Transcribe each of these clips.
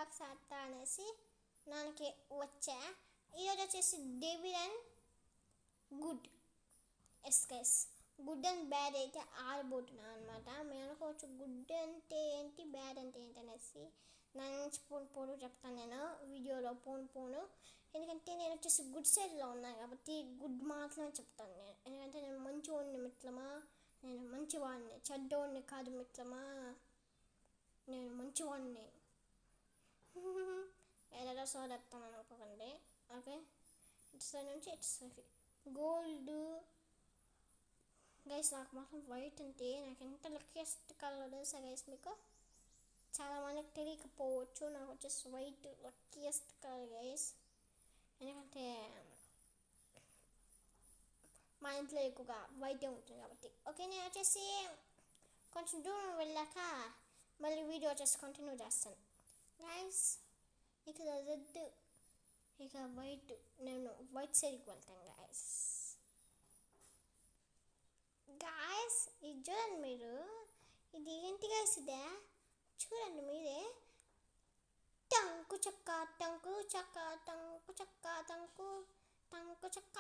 Box ఆడతా అనేసి దానికి వచ్చా. ఈరోజు వచ్చేసి devil and good. Yes guys, good and bad అయితే ఆడబోతున్నాను అనమాట. మీరు అనుకోవచ్చు గుడ్ అంటే ఏంటి, బ్యాడ్ అంటే ఏంటి అనేసి. దాని నుంచి పోను చెప్తాను నేను వీడియోలో పోను. ఎందుకంటే నేను వచ్చేసి గుడ్ సైడ్లో ఉన్నాను కాబట్టి గుడ్ మాత్రమే చెప్తాను నేను. ఎందుకంటే నేను మంచివాడిని మిత్రమా, నేను మంచివాడిని, చెడ్డవాడిని కాదు మిత్రమా, నేను మంచివాడిని. ఎలా సోదెత్తాను అనుకోకండి. ఓకే, ఇట్స్ నుంచి ఇట్స్ గోల్డ్ గైస్. నాకు మాత్రం వైట్ అంటే నాకు ఎంత లక్కీయెస్ట్ కలర్ తెలుసా గైస్ మీకు? చాలా మందికి తెలియకపోవచ్చు, నాకు వచ్చేసి వైట్ లక్కీయెస్ట్ కలర్ గైస్. ఎందుకంటే మా ఇంట్లో ఎక్కువగా వైటే ఉంటుంది కాబట్టి. ఓకే, నేను వచ్చేసి కొంచెం దూరం వెళ్ళాక మళ్ళీ వీడియో వచ్చేసి కంటిన్యూ చేస్తాను గైస్. ఇక రెడ్, ఇక వైట్, నేను వైట్ సైడ్కి వెళ్తాను గైస్. ఇది చూడండి మీరు, ఇది ఏంటి గైస్? ఇదే చూడండి మీరే. టంకు చక్క టంకు చక్క టంకు చక్క టంకు చక్క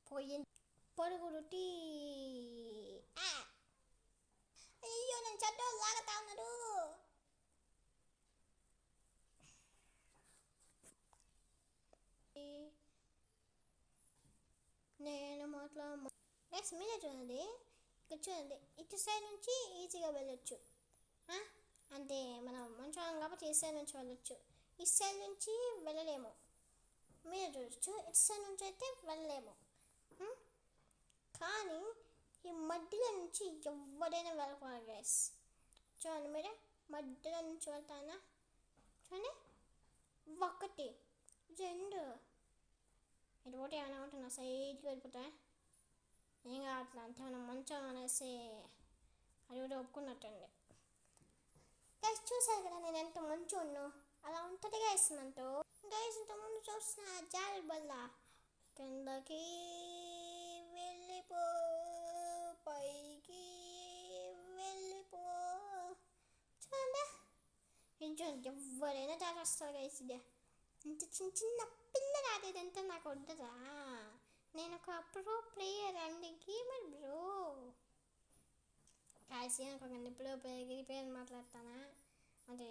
పోయింది పొరుగుడు టీ. అయ్యో, నేను చెడ్డోళ్ళు లాగుతా ఉన్నాడు. నేను నెక్స్ట్ మీరే చూడండి, ఇక్కడ చూడండి, ఇటు సైడ్ నుంచి ఈజీగా వెళ్ళొచ్చు. అంటే మనం మంచివాళ్ళం కాబట్టి ఈ సైడ్ నుంచి వెళ్ళొచ్చు, ఈ సైడ్ నుంచి వెళ్ళలేము. మీరే చూడొచ్చు, ఇటు సైడ్ నుంచి అయితే వెళ్ళలేము. కానీ ఈ మధ్యలో నుంచి ఎవరైనా వెళ్ళకూడదు గైస్. చూడండి మీరే, మధ్యలో నుంచి వెళ్తానా? చూడండి, 1 2 ఇటు పోతే ఏమైనా ఉంటున్నా సైడ్కి వెళ్ళిపోతా. ఏం కావట్లేదు, అంతే మనం మంచిగా అనేసి అది కూడా ఒప్పుకున్నట్టండి గైస్. చూసారు కదా నేను ఎంత మంచి ఉన్నాను, అలా ఉంటుంది గైస్. అంటూ గైస్ ఇంతకుముందు చూసిన జారి బల్ల కిందకి వెళ్ళిపో, పైకి వెళ్ళిపో. చూడండి, ఎవరైనా జారేస్తారు గైస్. ఇదే ఇంత చిన్న పిల్లలు ఆడేదంతా నాకు వద్దరా. నేను ఒక ప్రో ప్లేయర్ అండి, గేమర్ బ్రో. కాసి అనుకోకండి, ప్రో ప్లేయర్ పేరు మాట్లాడతానా అంటే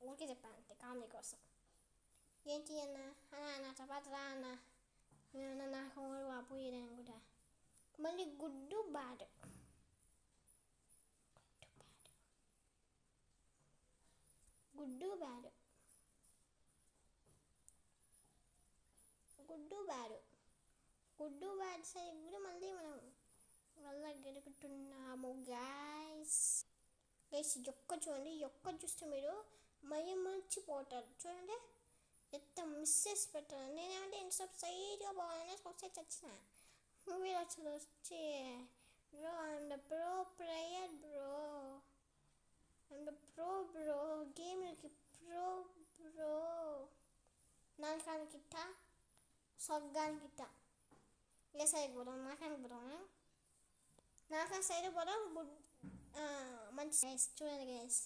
ఊరికే చెప్పాను అంతే, కామెడీ కోసం. ఏంటి అన్న నా తర్వాత రా అన్న, నాకు పోయేదని కూడా. మళ్ళీ గుడ్డు బ్యాడ్, గుడ్డు బ్యాడ్, గుడ్డు బ్యాడ్ సైడ్ కూడా మళ్ళీ మనం వెళ్ళగలుగుతున్నాము గైస్. ఒక్క చూడండి, ఒక్క చూస్తే మీరు మర్చిపోతారు. చూడండి ఎంత మిస్ చేసి పెట్టాను. నేనేమంటే ఇన్స్టాప్ సైడ్గా పోవాలని ఒకసారి చచ్చిన. మూవీలో వచ్చి bro I'm the pro player bro, I'm the pro గేమ్కి ప్రో. నాకానికిట్ట స్వర్గానికిట్ట ఏ సైడ్ పోదాం? నాకానికి పోదాం, నాకాని సైడ్ పోదాం. మంచి గైస్. చూడండి గైస్,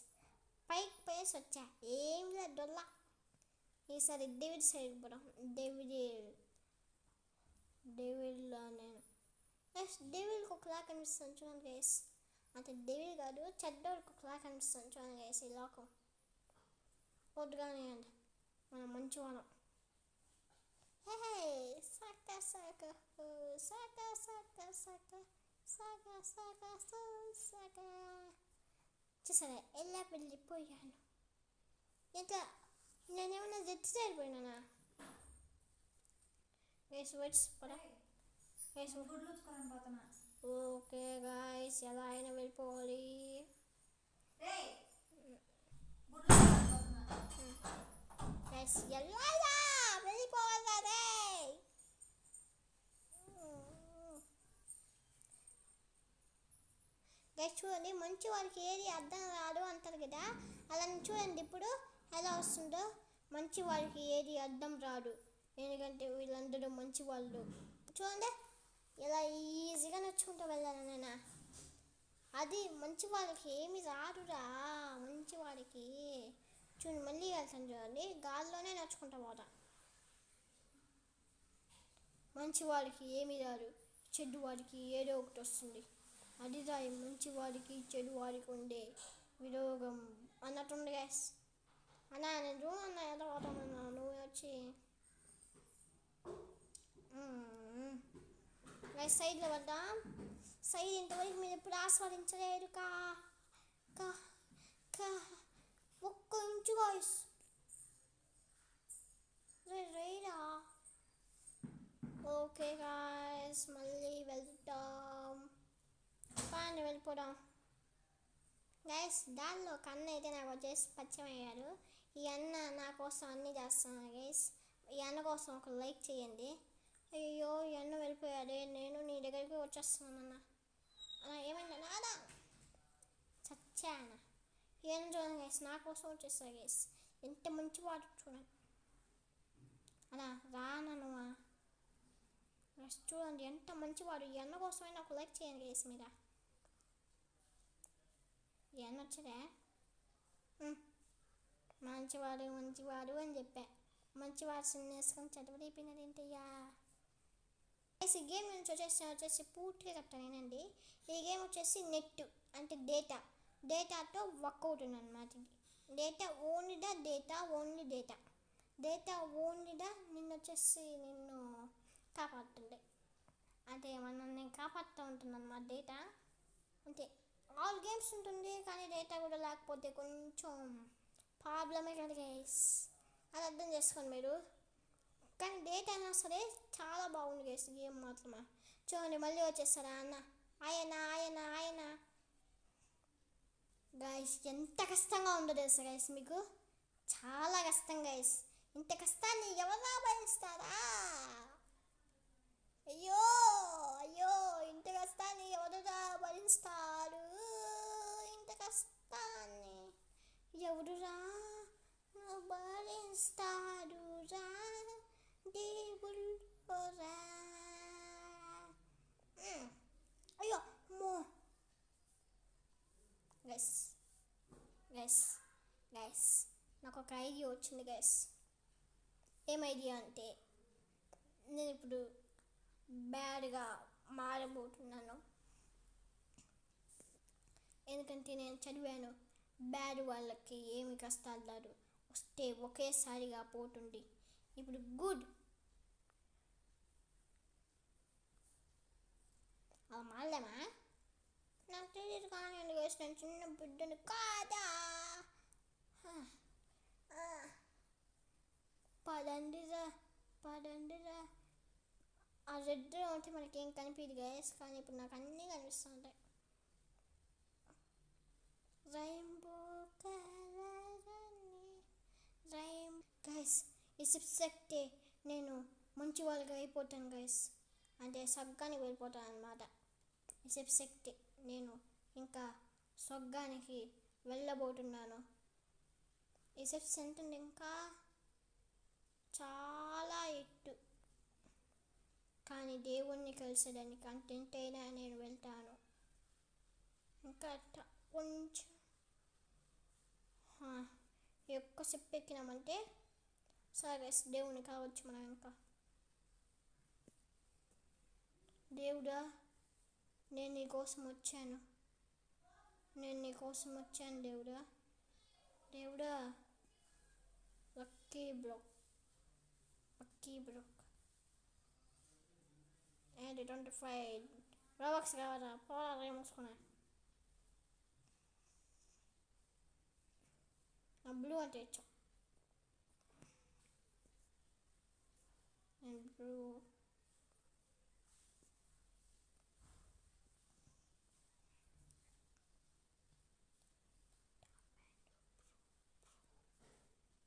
పైకి పోయేసి వచ్చా, ఏం లేదు డొల్లా. ఈసారి డేవిడ్ సైడ్ పోదాం. డేవిడ్లో నేను డేవిడ్కి ఒకలా కనిపిస్తాను చూడండి గైస్. అంటే డేవిడ్ కాదు, చెడ్డోడికి ఒకలా కనిపిస్తాను చూడండి గైస్. ఈ లోకం వద్దుగానే అండి, మనం మంచివాళ్ళం. చూసారా ఎలా వెళ్ళిపోయాను? ఇట్లా నేనేమన్నా జడ్జి సరిపోయినా ఓకే గాయస్, ఎలా అయినా వెళ్ళిపోవాలి. ఎలా వెళ్ళిపోవాలి? గైస్ చూడండి, మంచి వాళ్ళకి ఏది అర్థం రాదు అంటారు కదా, అలా చూడండి ఇప్పుడు ఎలా వస్తుందో. మంచి వాళ్ళకి ఏది అర్థం రాదు, ఎందుకంటే వీళ్ళందరూ మంచి వాళ్ళు. చూడండి ఎలా ఈజీగా నడుచుకుంటూ వెళ్ళాను నేను. అది మంచి వాళ్ళకి ఏమి రాదురా. మంచి వాడికి చూడండి, మళ్ళీ వెళ్తాను చూడండి, గాల్లోనే నడుచుకుంటా పోతా. మంచి వాడికి ఏమి రాదు, చెడ్డు వాడికి ఏదో ఒకటి వస్తుంది. అది రాయి మంచి వాడికి చెడు వాడికి ఉండే విరోగం అన్నట్టుంది గ్యాస్. అన్నా నేను చూడన్నా ఎలా పోతామన్నా, నువ్వు వచ్చి సైడ్లో పడ్డాం. సైడ్ ఇంతవరకు మీరు ఎప్పుడు ఆస్వాదించలేరు కా కా కా ఒక్క inch guys. RERA okay guys, మళ్ళీ వెళ్తాం. పాని వెళ్ళిపోదాం గైస్. దానిలో ఒక అన్న అయితే నాకు వచ్చేసి పరిచయం అయ్యాడు. ఈ అన్న నా కోసం అన్నీ చేస్తున్నాను గైస్. ఈ అన్న కోసం ఒక లైక్ చేయండి. అయ్యో ఈ అన్న వెళ్ళిపోయాడే, నేను నీ దగ్గరికి వచ్చేస్తున్నాను అన్న. అన్న ఏమైంది నాదా చచ్చా అన్న. ఏం చూడండి గైస్, నా కోసం వచ్చేస్తా గైస్. ఎంత మంచి వాడు చూడండి అలా రాననువా. చూడండి ఎంత మంచివాడు. ఈ అన్న కోసమే నాకు లైక్ చేయండి గైస్ మీద. ఈ అన్న వచ్చాడే, మంచివాడు మంచివాడు అని చెప్పా. మంచివాడు సిన్నేసుకొని చదివిపోయినది ఏంటయ్యా. ఈ గేమ్ నుంచి వచ్చేసి పూర్తిగా చెప్తానేనండి. ఈ గేమ్ వచ్చేసి నెట్ అంటే డేటాతో వర్క్ అవుతుంది అనమాట. డేటా ఓన్లీడా డేటా ఓన్లీడా నిన్ను కాపాడుతుంది. అంటే మనల్ని కాపాడుతూ ఉంటుంది అన్నమాట డేటా. అంటే ఆల్ గేమ్స్ ఉంటుంది, కానీ డేటా కూడా లేకపోతే కొంచెం ప్రాబ్లమే కదా గైస్. అది అర్థం చేసుకోండి మీరు. కానీ డేటా అయినా సరే చాలా బాగుంది గైస్ గేమ్ మాత్రమే. చూడండి మళ్ళీ వచ్చేస్తారా అన్న. ఆయన గైస్ ఎంత కష్టంగా ఉందో తెలుసా గైస్ మీకు. చాలా కష్టం గైస్. ఇంత కష్టాన్ని ఎవరా భరిస్తారా? అయ్యో ఇంత కష్టాన్ని ఎవరురా భరిస్తారు? ఇంత కష్టాన్ని ఎవరురా భరిస్తారురా? దేవుళ్ళోరా. అయ్యో అమ్మో గైస్ నాకు ఒక ఐడియా వచ్చింది గైస్. ఏం ఐడియా అంటే, నేను ఇప్పుడు బ్యాడ్గా మారబోతున్నాను. ఎందుకంటే నేను చదివాను, బ్యాడ్ వాళ్ళకి ఏమి కష్టాలు రాదు, వస్తే ఒకేసారిగా పోతుంది. ఇప్పుడు గుడ్ అలా మారలేమా? నాకు తెలియదు కానీ గైస్, నేను చిన్న బిడ్డను కాదా. పదండిరా. ఆ రెడ్ ఉంటే మనకి ఏం కనిపించదు గైస్, కానీ ఇప్పుడు నాకు అన్నీ కనిపిస్తుంటాయి. రెయిన్బో గైస్, ఈ సిప్స్ ఎక్కితే నేను మంచి వాళ్ళకి అయిపోతాను గైస్. అంటే స్వర్గానికి వెళ్ళిపోతాను అన్నమాట. ఈ సిప్స్ ఎక్కితే నేను ఇంకా స్వర్గానికి వెళ్ళబోతున్నాను. ఈ సిప్స్ ఎంత ఉంది, ఇంకా చాలా ఎత్తు. కానీ దేవుణ్ణి కలిసేదానికి కంటెంట్ అయినా నేను వెళ్తాను. ఇంకా కొంచెం ఒక్క స్టెప్ ఎక్కినామంటే సరే దేవుణ్ణి కావచ్చు మనం. ఇంకా దేవుడా నేను నీ కోసం వచ్చాను దేవుడా. లక్కీ బ్లాక్ అండ్ 25 రాబాక్స్ కావాలా పోరా మూసుకున్నా. బ్లూ అంటే ఇచ్చాం. అండ్ బ్లూ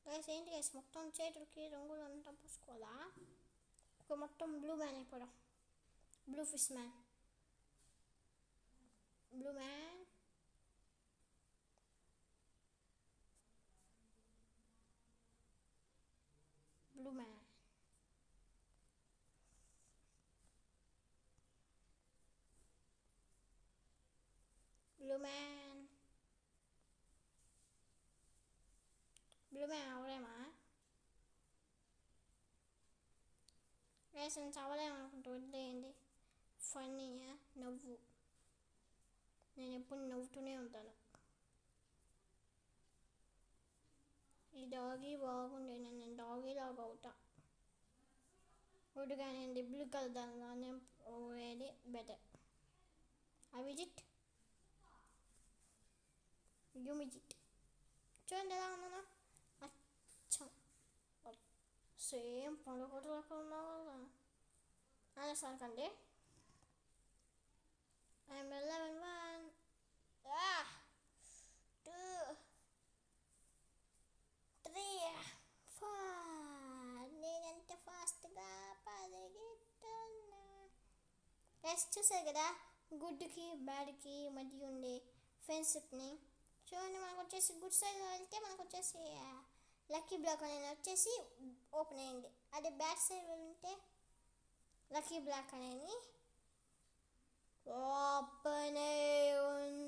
గైస్ ఏంటి గైస్, మొత్తం చేతులకి రంగులు అంతా పూసుకోవాలా? ఒక మొత్తం బ్లూ మ్యాన్ అయిపోవడం. Blue fish man. Blue man అవలేమా లైసెన్స్ అవ్వలేమనుకుంటూ వదిలేయండి. ఫన్నీయా నవ్వు, నేను ఎప్పుడు నవ్వుతూనే ఉంటాను. ఈ డాగీ బాగుండే, నేను డాగీ లాగా అవుతా. ఉడగానే బ్లూ కలర్ దానిలోనే పోయేది better. I visit you visit. చూడండి ఎలా ఉన్నాను, అచ్చం సేమ్ పండుగలాగా ఉన్నావు కదా. అలా సరకండి. ఐఎమ్ 11 2 3 4. నేనెంత ఫాస్ట్గా పరిగెత్తున్నా. ఎస్ చూసారు కదా, గుడ్కి బ్యాడ్కి మధ్య ఉండే ఫ్రెండ్షిప్ని. చూడండి, మనకు వచ్చేసి గుడ్ సైడ్లో వెళ్తే మనకు వచ్చేసి లక్కీ బ్లాక్ అనేది వచ్చేసి ఓపెన్ అయింది. అదే బ్యాడ్ సైడ్ వెళ్తే లక్కీ బ్లాక్ అనేది ఓపెన్ అయి ఉంది.